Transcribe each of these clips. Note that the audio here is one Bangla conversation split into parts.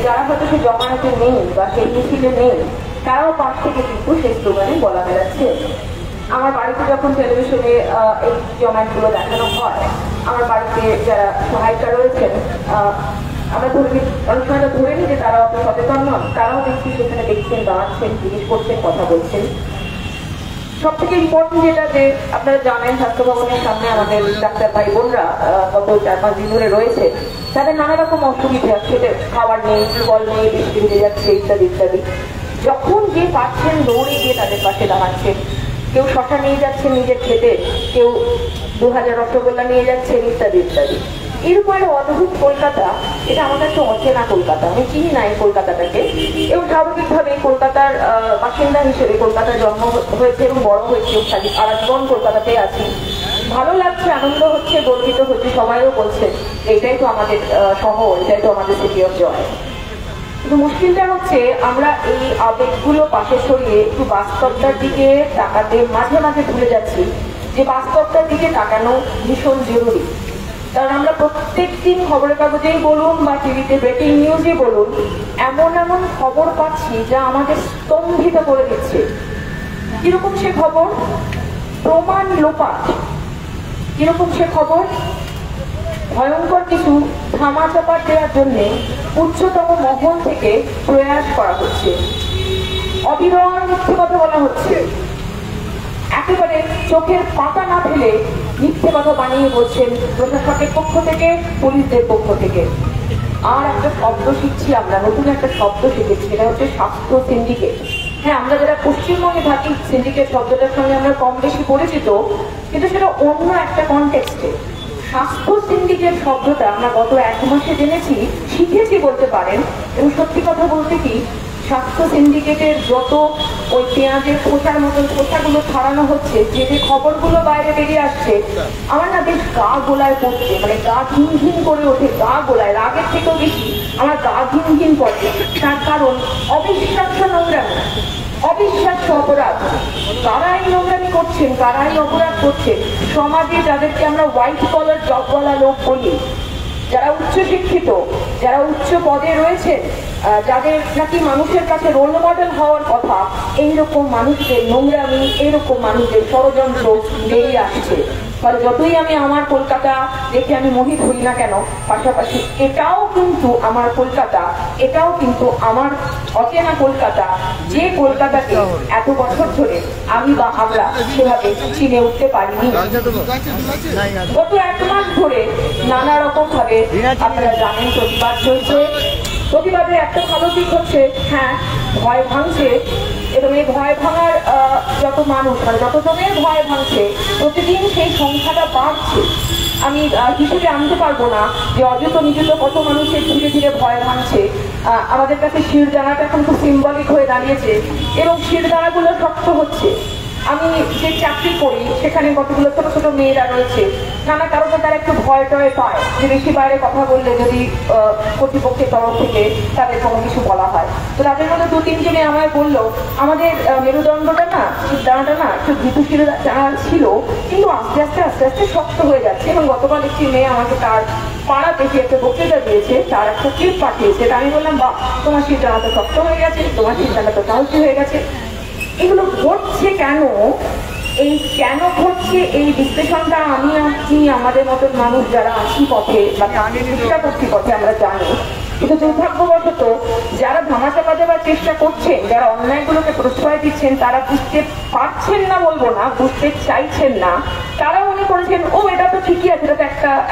যারা হয়তো সেই জমায়েতে নেই বা সেই মিছিলে নেই, তারাও পাশ থেকে কিন্তু সেই স্লোগানে বলা বেড়াচ্ছে। আমার বাড়িতে যখন টেলিভিশনে এই জমায়েতগুলো দেখানো হয়, আমার বাড়িতে যারা সহায়িকা রয়েছেন, আমরা অনেক সময় ধরে নিই যে তারা অত সচেতন নন, তারাও দেখছি সেখানে দেখছেন, দাঁড়াচ্ছেন, জিজ্ঞেস করছেন, কথা বলছেন। সব থেকে ইম্পর্টেন্ট যেটা, যে আপনারা জানেন স্বাস্থ্য ভবনের সামনে আমাদের ডাক্তার ভাই বোনরা গত 4-5 দিন ধরে রয়েছে। তাদের নানা রকম অসুবিধা, খেতে খাবার নেই, জল নেই, বৃষ্টি ভিজে যাচ্ছে, ইত্যাদি ইত্যাদি। যখন যে পাচ্ছেন দৌড়ে গিয়ে তাদের পাশে দাঁড়াচ্ছেন, কেউ শশা নিয়ে যাচ্ছেন নিজের খেতে, কেউ 2000 রসগোল্লা নিয়ে যাচ্ছেন, ইত্যাদি ইত্যাদি। এরকম একটা অদ্ভুত কলকাতা, এটা আমার কাছে অচেনা কলকাতা, আমি চিনি না এই কলকাতাটাকে। এবং স্বাভাবিকভাবে কলকাতার বাসিন্দা হিসেবে কলকাতার জন্ম হয়েছে এবং বড় হয়েছে, সারা জীবন কলকাতাতে আছি। ভালো লাগছে, আনন্দ হচ্ছে, গর্বিত হচ্ছে, সবাইও বলছে এটাই তো আমাদের শহর, এটাই তো আমাদের সিটি অফ জয়। কিন্তু মুশকিলটা হচ্ছে আমরা এই আবেগগুলো পাশে সরিয়ে একটু বাস্তবতার দিকে তাকাতে মাঝে মাঝে ভুলে যাচ্ছি যে বাস্তবতার দিকে তাকানো ভীষণ জরুরি। কারণ আমরা প্রত্যেক দিন খবরের কাগজেই বলুন বা টিভিতে ব্রেকিং নিউজে বলুন, এমন এমন খবর পাচ্ছি যা আমাদের স্তম্ভিত করে দিচ্ছে। কিরকম সে খবর? প্রমাণ লোপাট। কিরকম সে খবর? ভয়ঙ্কর কিছু ধামাচাপা দেওয়ার জন্য উচ্চতম মহল থেকে প্রয়াস করা হচ্ছে, অবিরল মিথ্যে কথা বলা হচ্ছে, একেবারে চোখের পাতা না ফেলে মিথ্যে কথা বানিয়ে বলছেন প্রশাসকের পক্ষ থেকে, পুলিশদের পক্ষ থেকে। আর একটা শব্দ শিখছি আমরা, নতুন একটা শব্দ শিখেছি, সেটা হচ্ছে স্বাস্থ্য সিন্ডিকেট। হ্যাঁ, আমরা যারা পশ্চিমবঙ্গে থাকি সিন্ডিকেট শব্দটার সঙ্গে আমরা কম বেশি পরিচিত, কিন্তু সেটা অন্য একটা কনটেক্সটে। স্বাস্থ্য সিন্ডিকেট শব্দটা আমরা গত 1 মাসে জেনেছি, শিখেছি বলতে পারেন। এবং সত্যি কথা বলতে কি, স্বাস্থ্য সিন্ডিকেটের যত ওই পেঁয়াজের খোসার মতন খোসাগুলো ছাড়ানো হচ্ছে, যে যে খবরগুলো বাইরে বেরিয়ে আসছে, আমার না বেশ গা গোলায় পড়ছে, মানে গা ঘিন ঘিন করে ওঠে, গা গোলায়, রাগের থেকেও বেশি আমার গা ঘিন ঘিন পড়ছে। তার কারণ অবিশ্বাস্য নোংরামি, অবিশ্বাস্য অপরাধ। কারাই নোংরামি করছেন, কারাই অপরাধ করছেন? সমাজে যাদেরকে আমরা হোয়াইট কলার জবওয়ালা লোক বলি, যারা উচ্চশিক্ষিত, যারা উচ্চ পদে রয়েছেন, যাদের নাকি মানুষের কাছে রোল মডেল হওয়ার কথা, এইরকম মানুষদের নোংরামি, এইরকম মানুষদের ষড়যন্ত্র বেরিয়ে আসছে। ফলে যতই আমি আমার কলকাতা দেখে আমি মোহিত হই না কেন, পাশাপাশি এটাও কিন্তু আমার কলকাতা, এটাও কিন্তু আমার অচেনা কলকাতা, যে কলকাতাকে এত বছর ধরে আমি বা আমরা সেভাবে চিনে উঠতে পারিনি। গত 1 মাস ধরে নানা রকম ভাবে আপনারা জানেন প্রতিবাদ চলছে। প্রতিবাদের একটা ভালো দিক হচ্ছে, হ্যাঁ, ভয় ভাঙছে, এবং এই ভয় ভাঙার যত মানুষ, মানে যতজনের ভয় ভাঙছে, প্রতিদিন সেই সংখ্যাটা বাড়ছে। আমি হিসেবে আনতে পারবো না যে অযত নিযুত কত মানুষের ধীরে ধীরে ভয় ভাঙছে। আমাদের কাছে শিরদানাটা এখন খুব সিম্বলিক হয়ে দাঁড়িয়েছে, এবং শিরদানাগুলো শক্ত হচ্ছে। আমি যে চাকরি করি সেখানে কতগুলো ছোট ছোট মেয়েরা রয়েছে, নানা কারণে তারা একটু ভয় টয় পায় যে বেশি বাইরে কথা বললে যদি কর্তৃপক্ষের তরফ থেকে তাদের কোনো কিছু বলা হয়। তো তাদের মধ্যে 2-3 জনে আমায় বললো, আমাদের মেরুদণ্ডটা না, শিরদানাটা না একটু ভীতুশীল ছিল, কিন্তু আস্তে আস্তে আস্তে আস্তে শক্ত হয়ে যাচ্ছে। এবং গতকাল একটি মেয়ে আমাকে তার পাড়া দেখে একটা বক্তৃতা দিয়েছে, তার একটা ক্লিপ পাঠিয়েছে। আমি বললাম, বাহ, তোমার শিরদানাটা শক্ত হয়ে গেছে, তোমার শিরদানাটা সাহসী হয়ে গেছে। এগুলো ঘটছে কেন? এই কেন ঘটছে এই বিশ্লেষণটা আমি আপনি আমাদের মতন মানুষ যারা আছি পথে বা চেষ্টা করছি পথে আমরা জানি। কিন্তু দুর্ভাগ্যবশত যারা ধামাচাপা দেওয়ার চেষ্টা করছেন, যারা অন্যায়গুলোকে প্রশ্রয় দিচ্ছেন, তারা বুঝতে পারছেন না, বলবো না, বুঝতে চাইছেন না। তারা মনে করেছেন, ও এটা তো ঠিকই আছে, এটা তো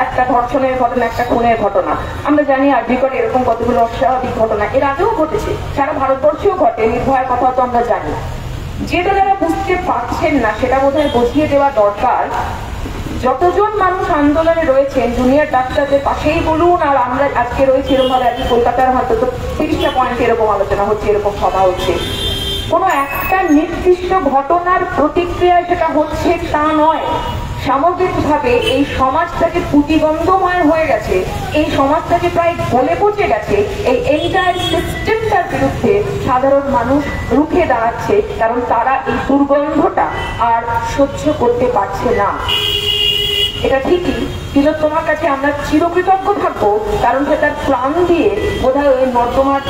একটা ধর্ষণের ঘটনা, একটা খুনের ঘটনা। আমরা জানি আরজিকরে এরকম কতগুলো অস্বাভাবিক ঘটনা এর আগেও ঘটেছে, সারা ভারতবর্ষেও ঘটে, নির্ভয়ার কথা তো আমরা জানি। যেটা যারা বুঝতে পারছেন না সেটা বোধহয় বুঝিয়ে দেওয়া দরকার। যতজন মানুষ আন্দোলনে রয়েছেন, জুনিয়র ডাক্তারদের পাশেই বলুন, আর আমরা আজকে রয়েছি এরকম ভাবে, আজকে কলকাতার হয়তো তো 30টা পয়েন্টে এরকম আলোচনা হচ্ছে, এরকম সভা হচ্ছে। কোনো একটা নির্দিষ্ট ঘটনার প্রতিক্রিয়ায় সেটা হচ্ছে তা নয়। সামগ্রিকভাবে এই সমাজটাকে প্রতিবন্ধময় হয়ে গেছে, এই সমাজটাকে প্রায় গলে পচে গেছে। এই এন্টায়ার সিস্টেমটার বিরুদ্ধে সাধারণ মানুষ রুখে দাঁড়াচ্ছে, কারণ তারা এই দুর্গন্ধটা আর সহ্য করতে পারছে না। এটা ঠিকই, তিলোত্তমার কাছে আমরা চিরকৃতজ্ঞ থাকবো, কারণ সে তার প্রাণ দিয়ে বোধহয় ওই নর্দমার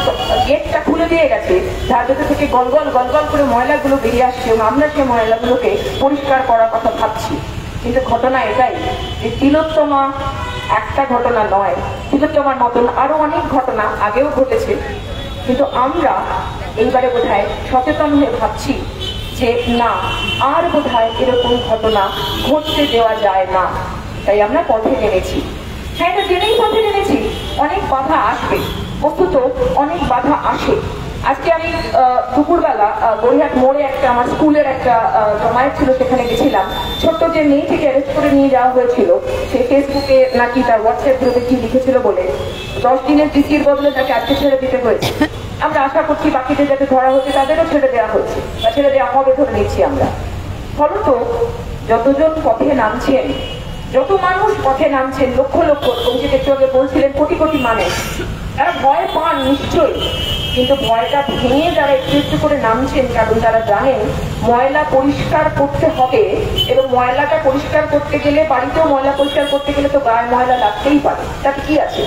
গেটটা খুলে দিয়ে গেছে, যার ভেতর থেকে গলগল গলগল করে ময়লাগুলো বেরিয়ে আসছে এবং আমরা সেই ময়লাগুলোকে পরিষ্কার করার কথা ভাবছি। কিন্তু ঘটনা এটাই যে তিলোত্তমা একটা ঘটনা নয়, তিলোত্তমার মতন আরো অনেক ঘটনা আগেও ঘটেছে, কিন্তু আমরা এইবারে বোধহয় সচেতন হয়ে ভাবছি যে না, আর বোধহয় এরকম ঘটনা ঘটতে দেওয়া যায় না, তাই আমরা পথে নেমেছি। হ্যাঁ, এটা জেনেই পথে নেমেছি। অনেক বাধা আসবে, বস্তুত অনেক বাধা আসে। আজকে আমি দুপুরবেলা গড়িয়াহাট মোড়ে একটা আমার স্কুলের একটা জমায়েত ছিল, সেখানে গেছিলাম। ছোট্ট যে মেয়েটিকে অ্যারেস্ট করে নিয়ে যাওয়া হয়েছিল, সে ফেসবুকে নাকি তার হোয়াটসঅ্যাপ গ্রুপে কি লিখেছিল বলে 10 দিনের ডিসির বদলে তাকে আজকে ছেড়ে দিতে হয়েছে। আমরা আশা করছি বাকিদের যাতে ধরা হচ্ছে তাদেরও ছেড়ে দেওয়া হচ্ছে বা ছেড়ে দেওয়া হবে ধরে নিচ্ছি আমরা। ফলত যতজন পথে নামছেন, যত মানুষ পথে নামছেন, লক্ষ লক্ষ, অভিজিৎ একটু আগে বলছিলেন কোটি কোটি মানুষ, তারা ভয় পান নিশ্চয়ই, কিন্তু ভয়টা ভেঙে তারা একটু একটু করে নামছেন, কারণ তারা জানেন ময়লা পরিষ্কার করতে হবে এবং ময়লাটা পরিষ্কার করতে গেলে, বাড়িতেও ময়লা পরিষ্কার করতে গেলে তো গায়ে ময়লা লাগতেই পারে, তাতে কি আছে,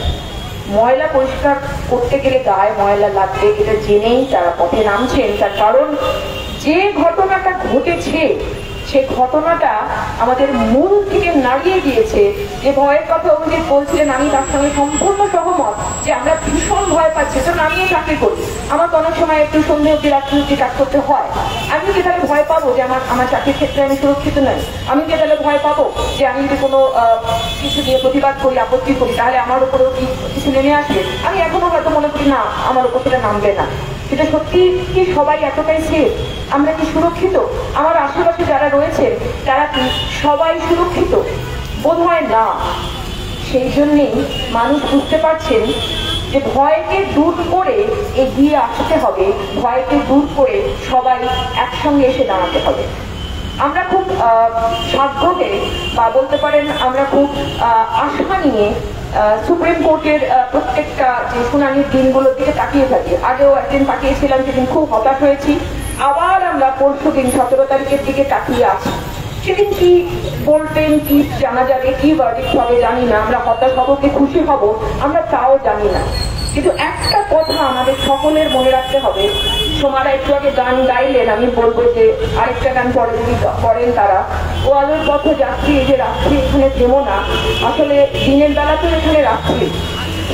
ময়লা পরিষ্কার করতে গেলে গায়ে ময়লা লাগবে, এটা জেনেই তারা পথে নামছেন। তার কারণ যে ঘটনাটা ঘটেছে সে ঘটনাটা আমাদের মূল থেকে নাড়িয়ে দিয়েছে। যে ভয়ের কথা অভিজিৎ বলছিলেন, আমি তার সঙ্গে সম্পূর্ণ সহমত যে আমরা ভীষণ ভয় পাচ্ছি। কারণ আমিও চাকরি করি, আমার অনেক সময় একটু সন্ধ্যে অব্দি রাত্রি অব্দি কাজ করতে হয়। আমি কি তাহলে ভয় পাবো যে আমার চাকরির ক্ষেত্রে আমি সুরক্ষিত নই? আমি কি তাহলে ভয় পাবো যে আমি যদি কোনো কিছু নিয়ে প্রতিবাদ করি, আপত্তি করি, তাহলে আমার উপরেও কিছু নেমে আসবে? আমি এখনো হয়তো মনে করি না, আমার উপর সেটা নামবে না। কিন্তু সত্যি কি সবাই এতটাই সেফ? আমরা কি সুরক্ষিত? আমার আশেপাশে যারা রয়েছে তারা কি সবাই সুরক্ষিত? বোধ হয় না। সেই জন্যেই মানুষ বুঝতে পারছেন যে ভয়কে দূর করে এগিয়ে আসতে হবে, ভয়কে দূর করে সবাই একসঙ্গে এসে দাঁড়াতে হবে। আমরা খুব সাগ্রহে বা বলতে পারেন আমরা খুব আশা নিয়ে সুপ্রিম কোর্টের প্রত্যেকটা যে শুনানির দিনগুলোর দিকে তাকিয়ে থাকি। আগেও একদিন তাকিয়েছিলাম, সেদিন খুব হতাশ হয়েছি। আবার আমরা পরশু দিন 17 তারিখের দিকে তাকিয়ে আছি। সেদিন কি বলবেন, কি জানা যাবে, কি ভার্ডিক্ট হবে জানি না। আমরা হতাশ হব কি খুশি হব আমরা তাও জানি না। কিন্তু একটা কথা আমাদের সকলের মনে রাখতে হবে। সোমারা একটু আগে গান গাইলেন, আমি বলবো যে আরেকটা গান পরে যদি করেন তারা, ও আলোর পথে যাত্রী, এই যে রাত্রি এখানে থেমো না। আসলে দিনের বেলা তো এখানে রাত্রি,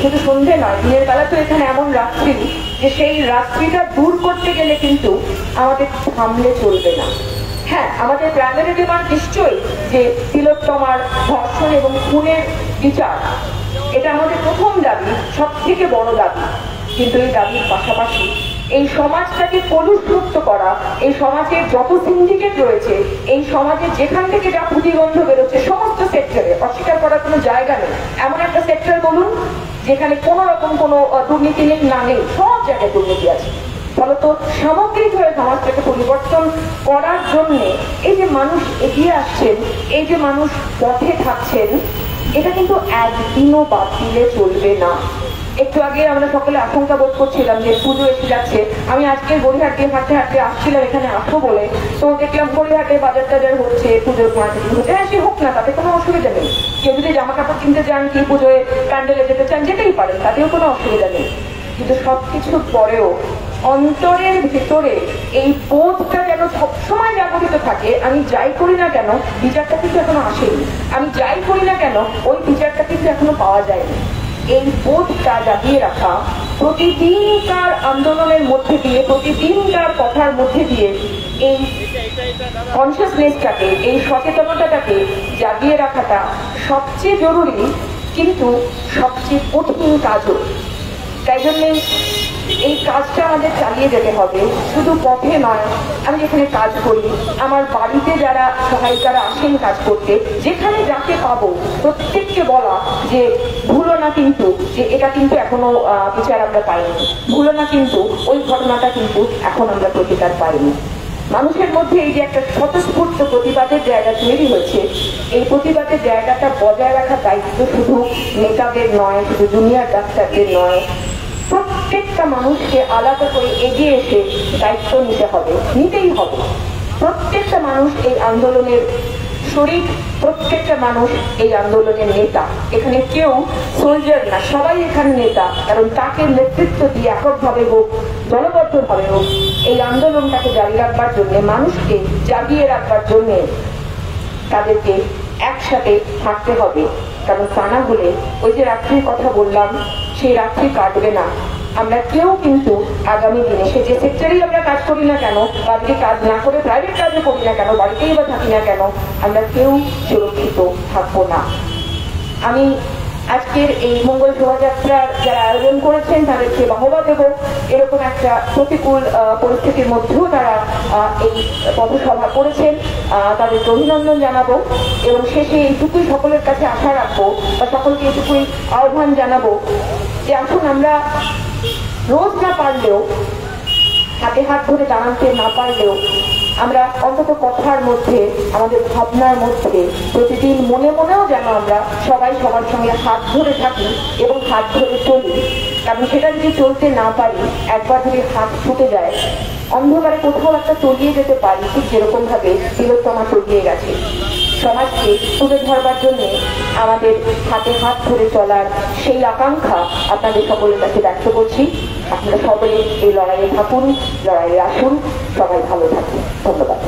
শুধু সন্ধে নয়, দিনের বেলা তো এখানে এমন রাত্রি যে সেই রাত্রিটা দূর করতে গেলে কিন্তু আমাদের থামলে চলবে না। হ্যাঁ, আমাদের প্রাইমারি ডিমান্ড নিশ্চয়ই যে তিলোত্তমার ধর্ষণ এবং খুনের বিচার, এটা আমাদের প্রথম দাবি, সব থেকে বড় দাবি। কিন্তু এই দাবির পাশাপাশি এই সমাজটাকে কলুষমুক্ত করা, এই সমাজের যত সিন্ডিকেট রয়েছে, এই সমাজে যেখান থেকে যা প্রতিবন্ধ বেরোচ্ছে সমস্ত সেক্টরে, অস্বীকার করার কোনো জায়গা নেই। এমন একটা সেক্টর বলুন যেখানে কোনো রকম কোনো দুর্নীতি নেই, না নেই, সব জায়গায় দুর্নীতি আছে। ফলত সামগ্রিকভাবে সমাজটাকে পরিবর্তন করার জন্য এই যে মানুষ এগিয়ে আসছেন, এই যে মানুষ পথে থাকছেন, এটা কিন্তু একদিনও বাদ দিলে চলবে না। একটু আগে আমরা সকলে আশঙ্কা বোধ করছিলাম যে পুজো এসে যাচ্ছে। আমি আজকে গড়িয়াহাট দিয়ে হাঁটতে হাঁটতে আসছিলাম এখানে আসবো বলে, তো দেখলাম গড়িয়াহাটে বাজার টাজার হচ্ছে, পুজোর মার্কেটিং হচ্ছে। হ্যাঁ, সে হোক না, তাতে কোনো অসুবিধা নেই। কেউ যদি জামা কাপড় কিনতে চান, কি পুজোয় প্যান্ডেলে যেতে চান, যেতেই পারেন, তাতেও কোনো অসুবিধা নেই। কিন্তু সবকিছুর পরেও অন্তরের ভিতরে এই বোধটা যেন সবসময় জাগরিত থাকে, আমি যাই করি না কেন বিচারটা কিন্তু এখনো আসেনি, আমি যাই করি না কেন ওই বিচারটা কিন্তু এখনো পাওয়া যায়নি। এই বোধটা জাগিয়ে রাখা, প্রতিদিনকার আন্দোলনের মধ্যে দিয়ে, প্রতিদিনকার কথার মধ্যে দিয়ে এই কনসিয়াসনেসটাকে, এই সচেতনতাটাকে জাগিয়ে রাখাটা সবচেয়ে জরুরি, কিন্তু সবচেয়ে কঠিন কাজও। তাই জন্যে এই কাজটা আমাদের চালিয়ে যেতে হবে, শুধু পথে নয়। আমি যেখানে কাজ করি, আমার বাড়িতে যারা সহায়িকারা আসেন কাজ করতে, যেখানে যাকে পাবো প্রত্যেককে বলা যে ভুলো না কিন্তু, যে এটা কিন্তু এখনো বিচার আমরা পাইনি, ভুলো না কিন্তু ওই ঘটনাটা কিন্তু এখন আমরা প্রতিকার পাইনি। মানুষের মধ্যে এই যে একটা স্বতঃস্ফূর্ত প্রতিবাদের জায়গা তৈরি হয়েছে, এই প্রতিবাদের জায়গাটা বজায় রাখার দায়িত্ব শুধু নেতাদের নয়, শুধু জুনিয়র ডাক্তারদের নয়, প্রত্যেকটা মানুষকে আলাদা করে এগিয়ে এসে দায়িত্ব নিতে হবে, নিতেই হবে। প্রত্যেকটা মানুষ এই আন্দোলনের শরীর প্রত্যেকটা মানুষ এই আন্দোলনের নেতা। এখানে কেউ সোলজার না, সবাই এখানে নেতা। কারণ তাকে নেতৃত্ব দিয়ে এককভাবে হোক, দলবদ্ধভাবে হোক, এই আন্দোলনটাকে জারি রাখবার জন্য, মানুষকে জাগিয়ে রাখবার জন্য তাদেরকে একসাথে থাকতে হবে। কারণ তা না হলে ওই যে রাত্রির কথা বললাম, সেই রাত্রি কাটবে না। আমরা কেউ কিন্তু আগামী দিনে সে যে সেক্টরেই আমরা কাজ করি না কেন, বাড়িতে কাজ না করে প্রাইভেট কাজও করি না কেন, বাড়িতেই বা থাকি না কেন, আমরা কেউ সুরক্ষিত থাকবো না। আমি আজকের এই মঙ্গল শোভাযাত্রার যারা আয়োজন করেছেন তাদেরকে বাহবা দেব। এরকম একটা প্রতিকূল পরিস্থিতির মধ্যেও তারা এই পথসভা করেছেন, তাদেরকে অভিনন্দন জানাবো। এবং শেষে এইটুকুই সকলের কাছে আশা রাখবো, বা সকলকে এইটুকুই আহ্বান জানাবো যে আসুন আমরা রোজ না পারলেও, হাতে হাত ধরে দাঁড়াতে না পারলেও, আমরা অন্তত কথার মধ্যে, আমাদের ভাবনার মধ্যে প্রতিদিন মনে মনেও যেন আমরা সবাই সবার সঙ্গে হাত ধরে থাকি এবং হাত ধরে চলি। কারণ সেটা যদি চলতে না পারি, একবার যদি হাত ছুটে যায়, অন্ধকারে কোথাও একটা তলিয়ে যেতে পারি, ঠিক যেরকম ভাবে তিলোত্তমা তলিয়ে গেছে। সমাজকে তুলে ধরবার জন্য আমাদের হাতে হাত ধরে চলার সেই আকাঙ্ক্ষা আপনাদের সকলের কাছে ব্যক্ত করছি। আপনারা সকলে এই লড়াইয়ে থাকুন, লড়াইয়ে আসুন, সবাই ভালো থাকুন। ধন্যবাদ।